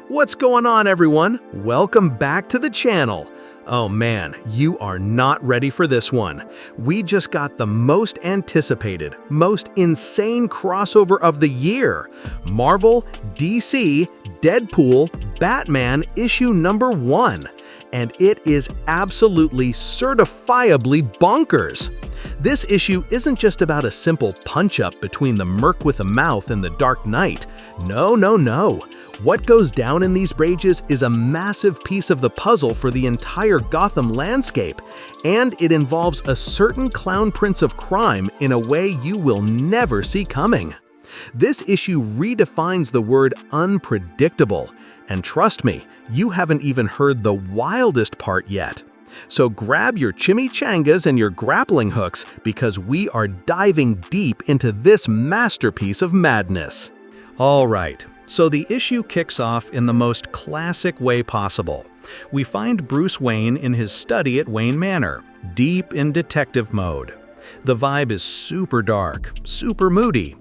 What's going on, everyone? Welcome back to the channel. Oh man, you are not ready for this one. We just got the most anticipated, most insane crossover of the year. Marvel, DC, Deadpool, Batman issue number 1. And it is absolutely certifiably bonkers. This issue isn't just about a simple punch-up between the Merc with a mouth and the Dark Knight. No. What goes down in these pages is a massive piece of the puzzle for the entire Gotham landscape, and it involves a certain clown prince of crime in a way you will never see coming. This issue redefines the word unpredictable, and trust me, you haven't even heard the wildest part yet. So grab your chimichangas and your grappling hooks because we are diving deep into this masterpiece of madness. All right, so the issue kicks off in the most classic way possible. We find Bruce Wayne in his study at Wayne Manor, deep in detective mode. The vibe is super dark, super moody,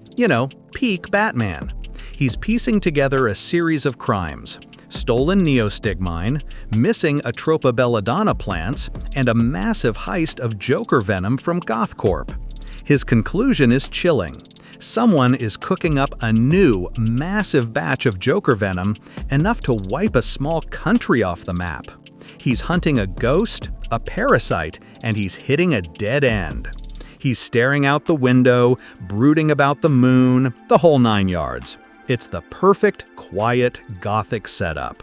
peak Batman. He's piecing together a series of crimes: stolen neostigmine, missing Atropa belladonna plants, and a massive heist of Joker venom from GothCorp. His conclusion is chilling. Someone is cooking up a new, massive batch of Joker venom, enough to wipe a small country off the map. He's hunting a ghost, a parasite, and he's hitting a dead end. He's staring out the window, brooding about the moon, the whole 9 yards. It's the perfect, quiet, gothic setup.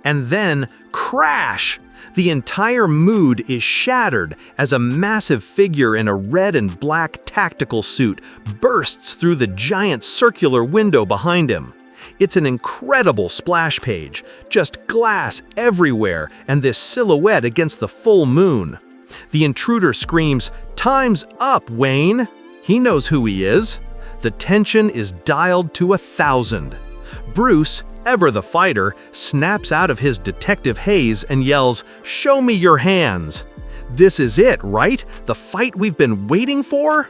And then, crash! The entire mood is shattered as a massive figure in a red and black tactical suit bursts through the giant circular window behind him. It's an incredible splash page, just glass everywhere and this silhouette against the full moon. The intruder screams, "Time's up, Wayne!" He knows who he is. The tension is dialed to 1,000. Bruce, ever the fighter, snaps out of his detective haze and yells, "Show me your hands!" This is it, right? The fight we've been waiting for?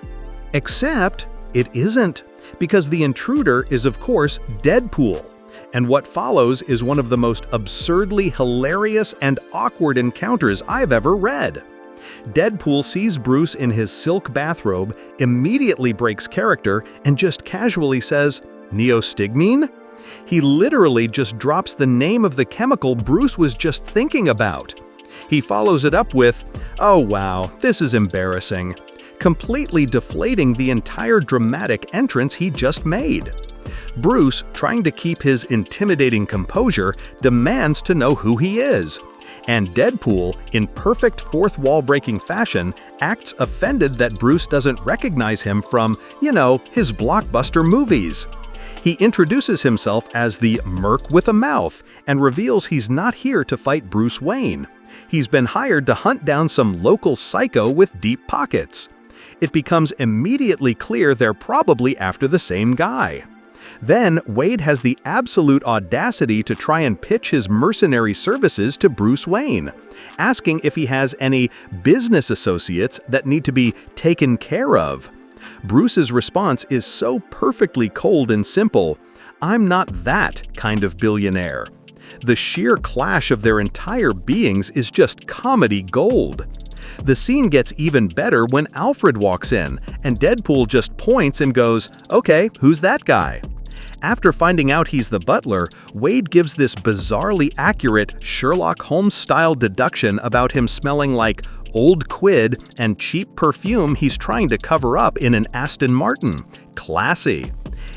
Except it isn't, because the intruder is, of course, Deadpool. And what follows is one of the most absurdly hilarious and awkward encounters I've ever read. Deadpool sees Bruce in his silk bathrobe, immediately breaks character, and just casually says, "Neostigmine?" He literally just drops the name of the chemical Bruce was just thinking about. He follows it up with, "Oh wow, this is embarrassing," completely deflating the entire dramatic entrance he just made. Bruce, trying to keep his intimidating composure, demands to know who he is. And Deadpool, in perfect fourth wall-breaking fashion, acts offended that Bruce doesn't recognize him from, his blockbuster movies. He introduces himself as the Merc with a mouth and reveals he's not here to fight Bruce Wayne. He's been hired to hunt down some local psycho with deep pockets. It becomes immediately clear they're probably after the same guy. Then, Wade has the absolute audacity to try and pitch his mercenary services to Bruce Wayne, asking if he has any business associates that need to be taken care of. Bruce's response is so perfectly cold and simple: "I'm not that kind of billionaire." The sheer clash of their entire beings is just comedy gold. The scene gets even better when Alfred walks in, and Deadpool just points and goes, "Okay, who's that guy?" After finding out he's the butler, Wade gives this bizarrely accurate Sherlock Holmes-style deduction about him smelling like old quid and cheap perfume he's trying to cover up in an Aston Martin. Classy.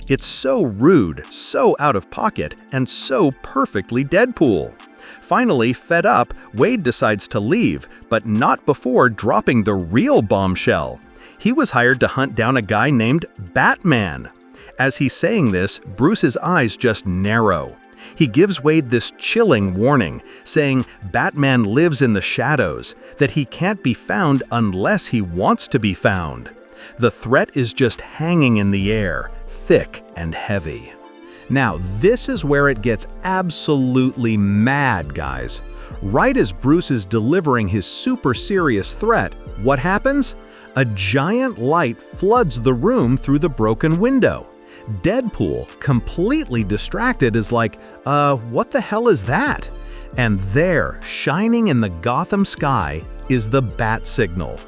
It's so rude, so out of pocket, and so perfectly Deadpool. Finally, fed up, Wade decides to leave, but not before dropping the real bombshell. He was hired to hunt down a guy named Batman. As he's saying this, Bruce's eyes just narrow. He gives Wade this chilling warning, saying Batman lives in the shadows, that he can't be found unless he wants to be found. The threat is just hanging in the air, thick and heavy. Now, this is where it gets absolutely mad, guys. Right as Bruce is delivering his super serious threat, what happens? A giant light floods the room through the broken window. Deadpool, completely distracted, is like, what the hell is that? And there, shining in the Gotham sky, is the bat signal.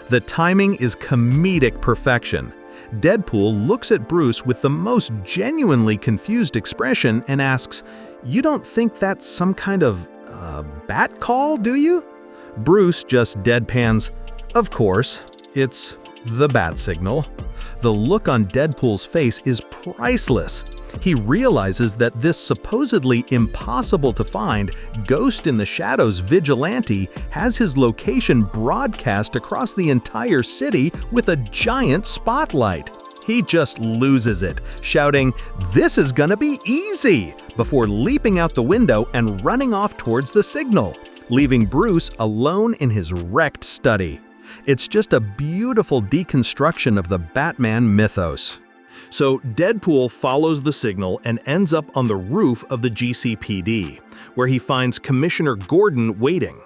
The timing is comedic perfection. Deadpool looks at Bruce with the most genuinely confused expression and asks, "You don't think that's some kind of, bat call, do you?" Bruce just deadpans, "Of course, it's the bat signal." The look on Deadpool's face is priceless. He realizes that this supposedly impossible-to-find ghost-in-the-shadows vigilante has his location broadcast across the entire city with a giant spotlight. He just loses it, shouting, "This is gonna be easy!" before leaping out the window and running off towards the signal, leaving Bruce alone in his wrecked study. It's just a beautiful deconstruction of the Batman mythos. So Deadpool follows the signal and ends up on the roof of the GCPD, where he finds Commissioner Gordon waiting.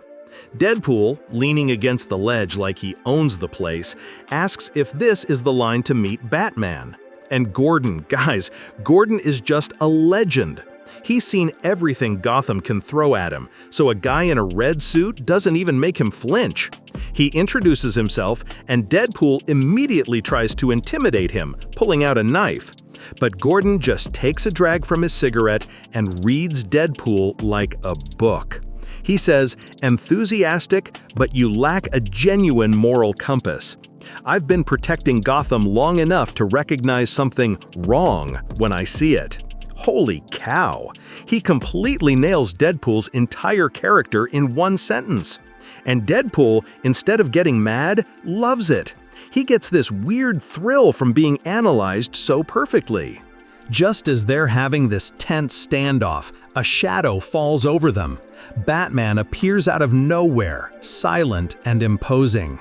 Deadpool, leaning against the ledge like he owns the place, asks if this is the line to meet Batman. And Gordon, guys, Gordon is just a legend. He's seen everything Gotham can throw at him, so a guy in a red suit doesn't even make him flinch. He introduces himself, and Deadpool immediately tries to intimidate him, pulling out a knife. But Gordon just takes a drag from his cigarette and reads Deadpool like a book. He says, "Enthusiastic, but you lack a genuine moral compass. I've been protecting Gotham long enough to recognize something wrong when I see it." Holy cow! He completely nails Deadpool's entire character in one sentence. And Deadpool, instead of getting mad, loves it. He gets this weird thrill from being analyzed so perfectly. Just as they're having this tense standoff, a shadow falls over them. Batman appears out of nowhere, silent and imposing.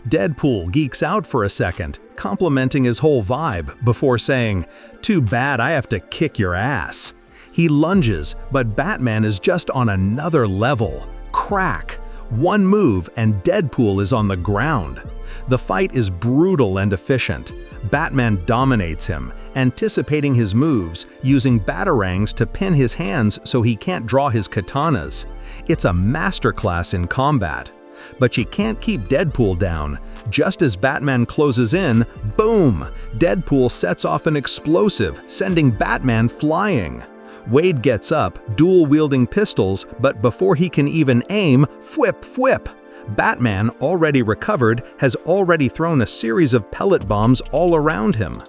Deadpool geeks out for a second, complimenting his whole vibe before saying, "Too bad I have to kick your ass." He lunges, but Batman is just on another level. Crack! One move and Deadpool is on the ground. The fight is brutal and efficient. Batman dominates him, anticipating his moves, using batarangs to pin his hands so he can't draw his katanas. It's a masterclass in combat. But you can't keep Deadpool down. Just as Batman closes in, boom! Deadpool sets off an explosive, sending Batman flying. Wade gets up, dual-wielding pistols, but before he can even aim, whip! Batman, already recovered, has already thrown a series of pellet bombs all around him.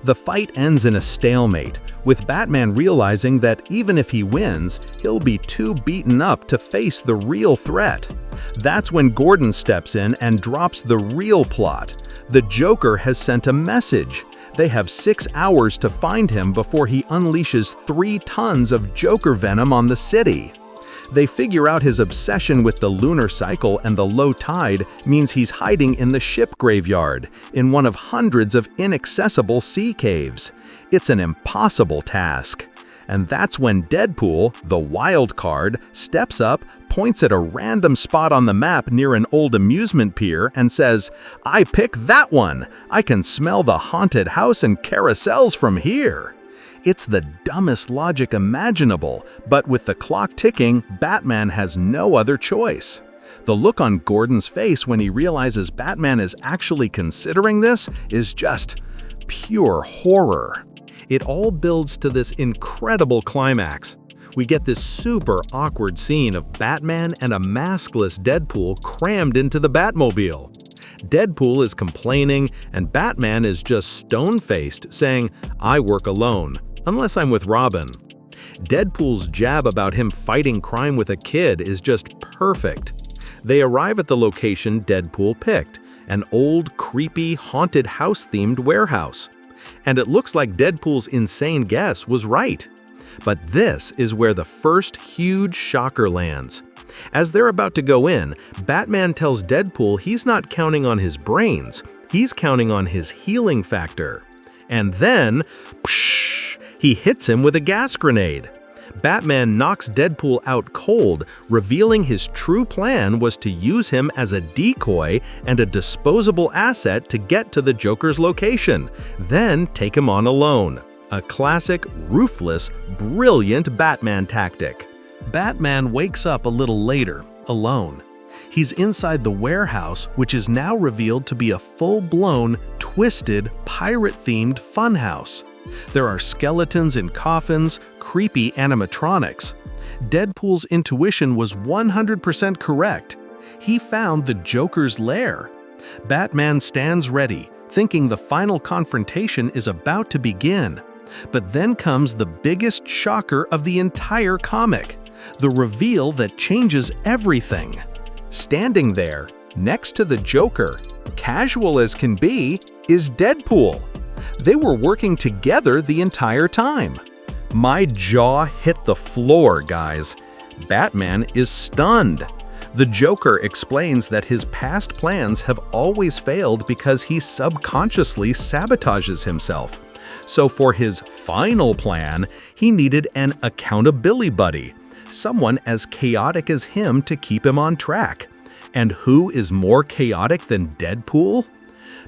The fight ends in a stalemate, with Batman realizing that even if he wins, he'll be too beaten up to face the real threat. That's when Gordon steps in and drops the real plot. The Joker has sent a message. They have 6 hours to find him before he unleashes 3 tons of Joker venom on the city. They figure out his obsession with the lunar cycle and the low tide means he's hiding in the ship graveyard, in one of hundreds of inaccessible sea caves. It's an impossible task. And that's when Deadpool, the wild card, steps up, points at a random spot on the map near an old amusement pier and says, "I pick that one! I can smell the haunted house and carousels from here!" It's the dumbest logic imaginable, but with the clock ticking, Batman has no other choice. The look on Gordon's face when he realizes Batman is actually considering this is just pure horror. It all builds to this incredible climax. We get this super awkward scene of Batman and a maskless Deadpool crammed into the Batmobile. Deadpool is complaining, and Batman is just stone-faced, saying, "I work alone, unless I'm with Robin." Deadpool's jab about him fighting crime with a kid is just perfect. They arrive at the location Deadpool picked, an old, creepy, haunted house-themed warehouse. And it looks like Deadpool's insane guess was right. But this is where the first huge shocker lands. As they're about to go in, Batman tells Deadpool he's not counting on his brains, he's counting on his healing factor. And then, psh, he hits him with a gas grenade. Batman knocks Deadpool out cold, revealing his true plan was to use him as a decoy and a disposable asset to get to the Joker's location, then take him on alone. A classic, ruthless, brilliant Batman tactic. Batman wakes up a little later, alone. He's inside the warehouse, which is now revealed to be a full-blown, twisted, pirate-themed funhouse. There are skeletons in coffins, creepy animatronics. Deadpool's intuition was 100% correct. He found the Joker's lair. Batman stands ready, thinking the final confrontation is about to begin. But then comes the biggest shocker of the entire comic, the reveal that changes everything. Standing there, next to the Joker, casual as can be, is Deadpool. They were working together the entire time. My jaw hit the floor, guys. Batman is stunned. The Joker explains that his past plans have always failed because he subconsciously sabotages himself. So for his final plan, he needed an accountability buddy, someone as chaotic as him to keep him on track. And who is more chaotic than Deadpool?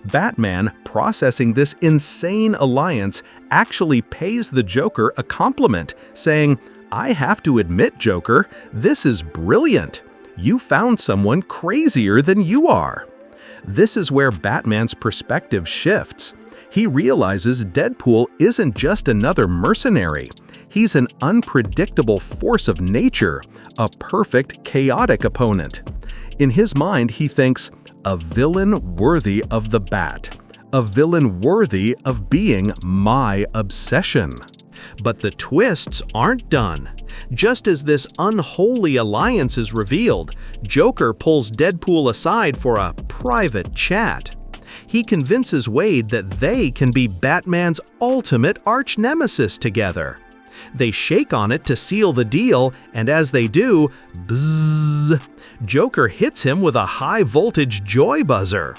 Batman, processing this insane alliance, actually pays the Joker a compliment, saying, "I have to admit, Joker, this is brilliant. You found someone crazier than you are." This is where Batman's perspective shifts. He realizes Deadpool isn't just another mercenary. He's an unpredictable force of nature, a perfect, chaotic opponent. In his mind, he thinks, a villain worthy of the Bat, a villain worthy of being my obsession. But the twists aren't done. Just as this unholy alliance is revealed, Joker pulls Deadpool aside for a private chat. He convinces Wade that they can be Batman's ultimate arch-nemesis together. They shake on it to seal the deal, and as they do, bzzz, Joker hits him with a high-voltage joy buzzer.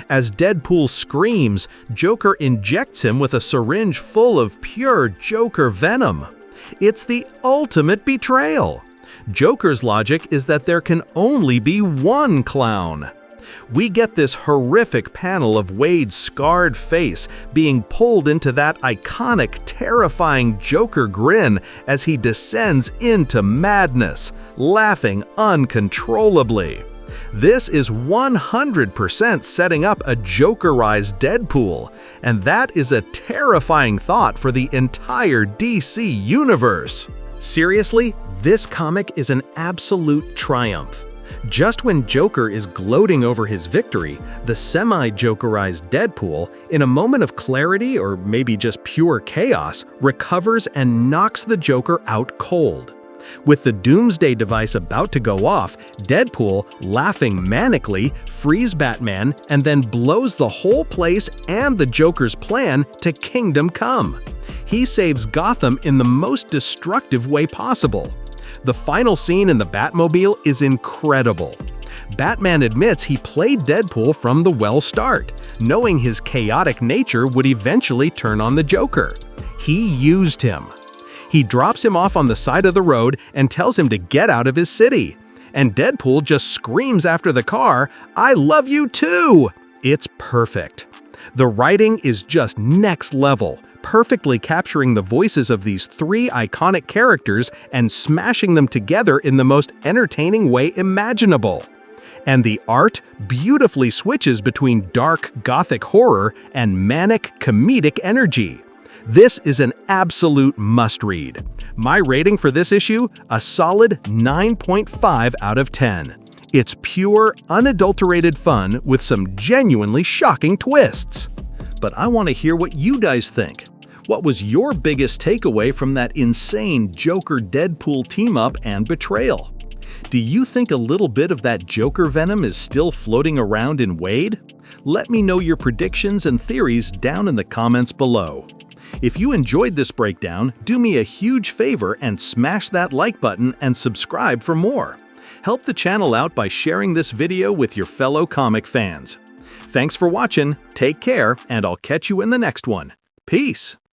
As Deadpool screams, Joker injects him with a syringe full of pure Joker venom. It's the ultimate betrayal. Joker's logic is that there can only be one clown. We get this horrific panel of Wade's scarred face being pulled into that iconic, terrifying Joker grin as he descends into madness, laughing uncontrollably. This is 100% setting up a Jokerized Deadpool, and that is a terrifying thought for the entire DC universe. Seriously, this comic is an absolute triumph. Just when Joker is gloating over his victory, the semi-Jokerized Deadpool, in a moment of clarity or maybe just pure chaos, recovers and knocks the Joker out cold. With the Doomsday device about to go off, Deadpool, laughing manically, frees Batman and then blows the whole place and the Joker's plan to Kingdom Come. He saves Gotham in the most destructive way possible. The final scene in the Batmobile is incredible. Batman admits he played Deadpool from the well start, knowing his chaotic nature would eventually turn on the Joker. He used him. He drops him off on the side of the road and tells him to get out of his city. And Deadpool just screams after the car, "I love you too!" It's perfect. The writing is just next level, perfectly capturing the voices of these three iconic characters and smashing them together in the most entertaining way imaginable. And the art beautifully switches between dark gothic horror and manic comedic energy. This is an absolute must-read. My rating for this issue, a solid 9.5 out of 10. It's pure, unadulterated fun with some genuinely shocking twists. But I want to hear what you guys think. What was your biggest takeaway from that insane Joker-Deadpool team-up and betrayal? Do you think a little bit of that Joker venom is still floating around in Wade? Let me know your predictions and theories down in the comments below. If you enjoyed this breakdown, do me a huge favor and smash that like button and subscribe for more. Help the channel out by sharing this video with your fellow comic fans. Thanks for watching, take care, and I'll catch you in the next one. Peace!